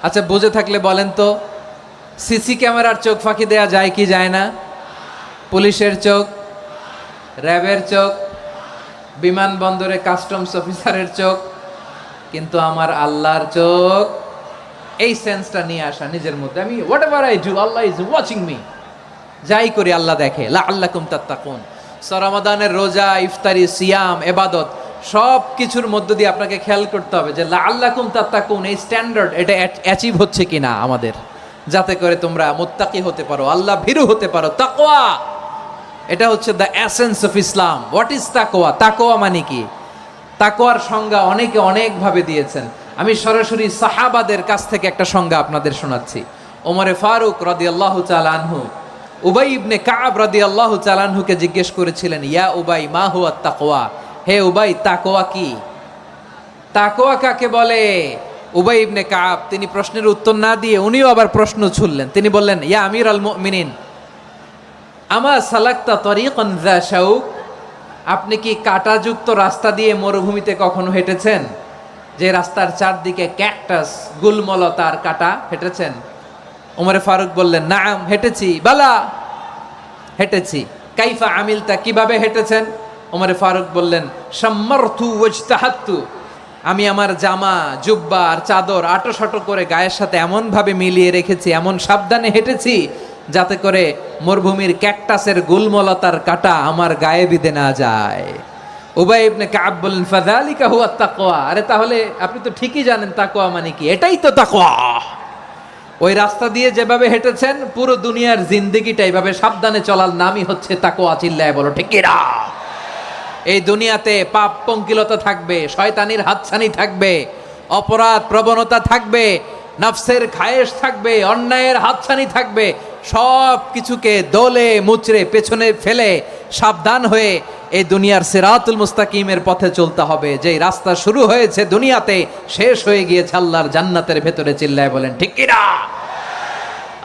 আচ্ছা, বুঝে থাকলে বলেন তো, সিসি ক্যামেরার চোখ ফাঁকি দেয়া যায় কি যায় না? পুলিশের চোখ, র্যাবের চোখ, বিমানবন্দরে কাস্টমস অফিসারের চোখ, কিন্তু আমার আল্লাহর চোখ। এই সেন্সটা নিয়ে আসা নিজের মধ্যে, আমি what ever I do Allah is watching me, যাই করি আল্লাহ দেখে। লাআল্লাকুম তাত্তাকুন। রমাদানের রোজা, ইফতারি, সিয়াম, ইবাদত সব কিছুর মধ্য দিয়ে আপনাকে খেয়াল করতে হবে যে লাআল্লাকুম তাত্তাকুন এই স্ট্যান্ডার্ড এটা অ্যাচিভ হচ্ছে কিনা আমাদের, যাতে করে তোমরা মুত্তাকি হতে পারো, আল্লাহ ভীরু হতে পারো। তাকওয়া, এটা হচ্ছে the essence of Islam. What is তাকওয়া? তাকওয়া মানে কি? তাকওয়ার সংজ্ঞা অনেকে অনেকভাবে দিয়েছেন। আমি সরাসরি সাহাবাদের কাছ থেকে একটা সংজ্ঞা আপনাদের শোনাচ্ছি। ওমরে ফারুক রাদিয়াল্লাহু তাআলা আনহু উবাই ইবনে কাব রাদিয়াল্লাহু তাআলা আনহুকে জিজ্ঞেস করেছিলেন, ইয়া উবাই মা হুয়া তাকওয়া, হে উবাই তাকওয়া কি? তাকওয়া কাকে বলে? উবাই ইবনে কাব তিনি প্রশ্নের উত্তর না দিয়ে উনিও আবার প্রশ্ন ছুড়লেন। তিনি বললেন, ইয়া আমিরাল মুমিনিন আমা সালাকতা তরিকান যা শাউক, আপনি কি কাঁটাযুক্ত রাস্তা দিয়ে মরুভূমিতে কখনো হেঁটেছেন? যে রাস্তার চারদিকে ক্যাকটাস, গুলমলতার কাঁটা, হেঁটেছেন? ওমরে ফারুক বললেন, নাম হেঁটেছি, বালা হেঁটেছি। কাইফা আমিলতা, কিভাবে হেঁটেছেন? ওমরে ফারুক বললেন, শাম্মারতু ওয়াজতাহাত্তু, আমি আমার জামা, জুব্বা আর চাদর আটোসাটো করে গায়ের সাথে এমনভাবে মিলিয়ে রেখেছি, এমন সাবধানে হেঁটেছি যাতে করে মরুভূমির ক্যাকটাসের গুলমলতার কাঁটা আমার গায়ে বিঁধে না যায়। উবাই ইবনে কাব বললেন, ফাযালিকা হুয়া তাকওয়া, আরে তাহলে আপনি তো ঠিকই জানেন তাকওয়া মানে কি, এটাই তো তাকওয়া। ওই রাস্তা দিয়ে যেভাবে হেঁটেছেন পুরো দুনিয়ার জিন্দেগিটা এইভাবে সাবধানে চলার নামই হচ্ছে তাকওয়া। চিল্লায় বলো ঠিক কিনা? এই দুনিয়াতে পাপ পঙ্কিলতা থাকবে, শয়তানির হাতছানি থাকবে, অপরাধ প্রবণতা থাকবে, নফসের খায়েশ থাকবে, অন্যায়ের হাতছানি থাকবে। সব কিছুকে দোলে মুচড়ে পেছনে ফেলে সাবধান হয়ে এই দুনিয়ার সিরাতুল মুস্তাকিমের পথে চলতে হবে। যেই রাস্তা শুরু হয়েছে দুনিয়াতে, শেষ হয়ে গিয়েছে আল্লাহর জান্নাতের ভেতরে। চিল্লায় বলেন ঠিক কিনা?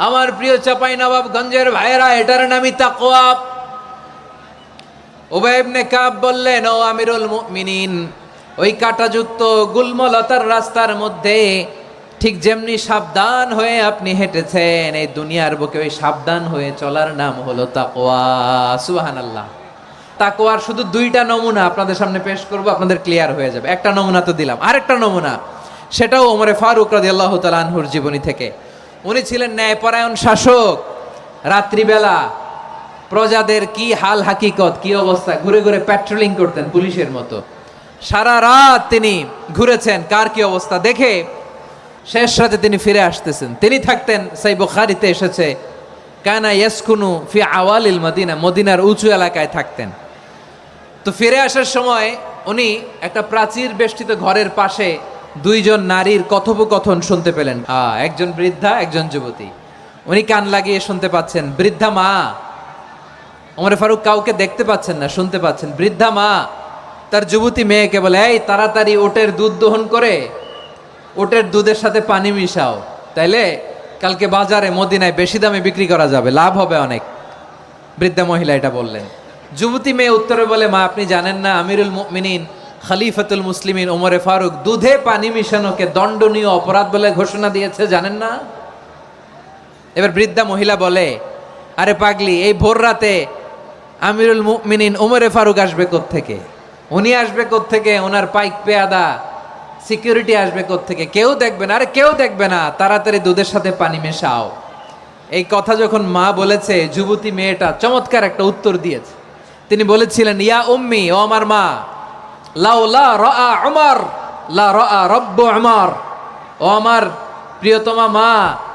আমার প্রিয় চাপাই নবাবগঞ্জের ভাইয়েরা, এটার নামই তাকওয়া। উবাই ইবনে কাব বললেন, ও আমিরুল মুমিনিন, ওই কাঁটাযুক্ত গুলমলতার রাস্তার মধ্যে ঠিক যেমনি সাবধান হয়ে আপনি হেঁটেছেন, এই দুনিয়ার বুকে ওই সাবধান হয়ে চলার নাম হলো তাকওয়া। সুবহানাল্লাহ। তাকওয়ার শুধু দুইটা নমুনা আপনাদের সামনে পেশ করব, আপনাদের ক্লিয়ার হয়ে যাবে। একটা নমুনা তো দিলাম, আরেকটা নমুনা, সেটাও ওমরে ফারুক রাদিয়াল্লাহু তাআলা আনহুর জীবনী থেকে। উনি ছিলেন ন্যায়পরায়ণ শাসক। রাত্রিবেলা প্রজাদের কি হাল হাকিকত, কি অবস্থা, ঘুরে ঘুরে প্যাট্রোলিং করতেন পুলিশের মতো। সারা রাত তিনি ঘুরেছেন কার কি অবস্থা দেখে, শেষ রাতে তিনি ফিরে আসতেছেন। তিনি থাকতেন, সেই বুখারীতে এসেছে, কানা ইয়াসকুনু ফি আওয়ালিল মদিনা, মদিনার উঁচু এলাকায় থাকতেন। তো ফিরে আসার সময় উনি একটা প্রাচীর বেষ্টিত ঘরের পাশে দুইজন নারীর কথোপকথন শুনতে পেলেন। একজন বৃদ্ধা, একজন যুবতী। উনি কান লাগিয়ে শুনতে পাচ্ছেন। বৃদ্ধা মা, ওমর ফারুক কাউকে দেখতে পাচ্ছেন না, শুনতে পাচ্ছেন। বৃদ্ধা মা তার যুবতী মেয়েকে বলে, এই তাড়াতাড়ি ওটের দুধ দহন করে ওটের দুধের সাথে পানি মিশাও, তাইলে কালকে বাজারে মদিনায় বেশি দামে বিক্রি করা যাবে, লাভ হবে অনেক। বৃদ্ধা মহিলা এটা বললেন। যুবতী মেয়ে উত্তরে বলে, মা আপনি জানেন না আমিরুল মুমিনিন খলিফাতুল মুসলিমিন ওমরে ফারুক দুধে পানি মিশানোকে দণ্ডনীয় অপরাধ বলে ঘোষণা দিয়েছে, জানেন না? এবার বৃদ্ধা মহিলা বলে, আরে পাগলি, এই ভোর রাতে আমিরুল মুমিনিন ওমরে ফারুক আসবে কোত্থেকে? উনি আসবে কোত্থেকে? ওনার পাইক পেয়াদা সিকিউরিটি আসবে কোত্থেকে? কেউ দেখবে না। আরে কেউ দেখবে না, তাড়াতাড়ি দুধের সাথে পানি মেশাও। এই কথা যখন মা বলেছে, যুবতী মেয়েটা চমৎকার একটা উত্তর দিয়েছে। তিনি বলেছিলেন, ইয়া উম্মি, ও আমার মা, লাউলা রাআ উমর লা রাআ রব্বু উমর, ও আমার প্রিয়তমা মা,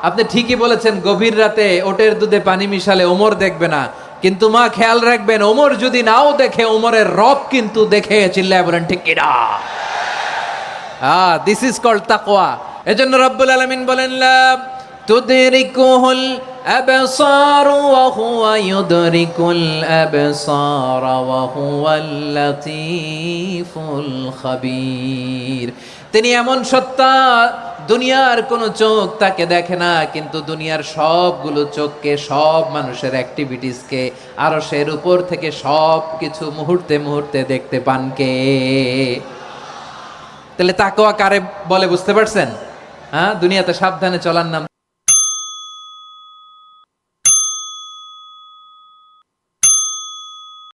আপনি ঠিকই বলেছেন, গভীর রাতে ওটের দুধে পানি মিশালে ওমর দেখবে না, কিন্তু মা খেয়াল রাখবেন, ওমর যদি নাও দেখে, ওমরের রব কিন্তু দেখে। চিল্লায় বলেন ঠিক কিনা? দিস ইজ কল্ড তাকওয়া। এজন্য রব্বুল আলামিন বলেন, লা তুদরিকুহুল আবসার ওয়া হুয়া ইউদরিকুল আবসার ওয়া হুয়াল লাতীফুল খাবীর। তিনি এমন সত্তা, দুনিয়ার কোন চোখ তাকে দেখে না, কিন্তু দুনিয়ার সবগুলো চোখকে, সব মানুষের অ্যাক্টিভিটিসকে আরশের উপর থেকে সব কিছু মুহূর্তে মুহূর্তে দেখতে পান কে? তাহলে তাকওয়া কারে বলে বুঝতে পারছেন? হ্যাঁ, দুনিয়াতে সাবধানে চলার নাম